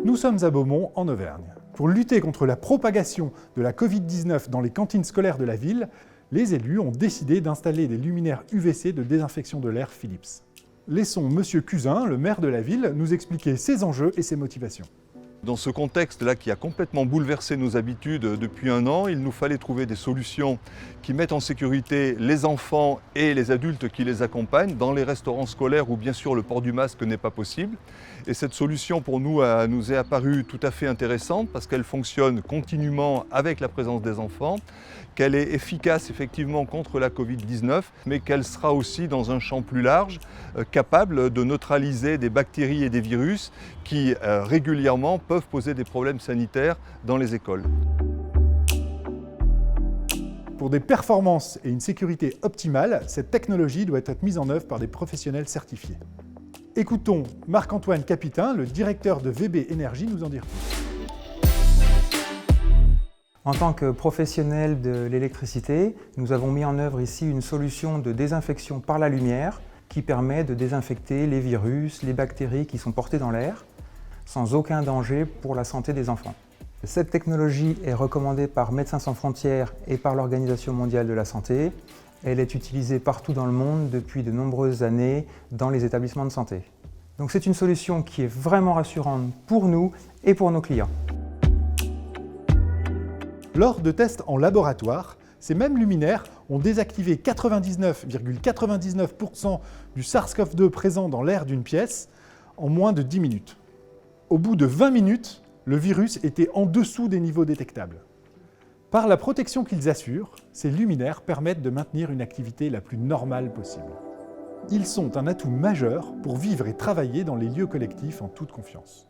Nous sommes à Beaumont, en Auvergne. Pour lutter contre la propagation de la Covid-19 dans les cantines scolaires de la ville, les élus ont décidé d'installer des luminaires UVC de désinfection de l'air Philips. Laissons M. Cusin, le maire de la ville, nous expliquer ses enjeux et ses motivations. Dans ce contexte-là qui a complètement bouleversé nos habitudes depuis un an, il nous fallait trouver des solutions qui mettent en sécurité les enfants et les adultes qui les accompagnent dans les restaurants scolaires où bien sûr le port du masque n'est pas possible. Et cette solution pour nous est apparue tout à fait intéressante parce qu'elle fonctionne continuellement avec la présence des enfants, qu'elle est efficace effectivement contre la Covid-19, mais qu'elle sera aussi dans un champ plus large, capable de neutraliser des bactéries et des virus qui régulièrement peuvent poser des problèmes sanitaires dans les écoles. Pour des performances et une sécurité optimale, cette technologie doit être mise en œuvre par des professionnels certifiés. Écoutons Marc-Antoine Capitain, le directeur de VB Énergie, nous en dire plus. En tant que professionnel de l'électricité, nous avons mis en œuvre ici une solution de désinfection par la lumière qui permet de désinfecter les virus, les bactéries qui sont portées dans l'air, sans aucun danger pour la santé des enfants. Cette technologie est recommandée par Médecins sans frontières et par l'Organisation mondiale de la santé. Elle est utilisée partout dans le monde depuis de nombreuses années dans les établissements de santé. Donc c'est une solution qui est vraiment rassurante pour nous et pour nos clients. Lors de tests en laboratoire, ces mêmes luminaires ont désactivé 99,99% du SARS-CoV-2 présent dans l'air d'une pièce en moins de 10 minutes. Au bout de 20 minutes, le virus était en dessous des niveaux détectables. Par la protection qu'ils assurent, ces luminaires permettent de maintenir une activité la plus normale possible. Ils sont un atout majeur pour vivre et travailler dans les lieux collectifs en toute confiance.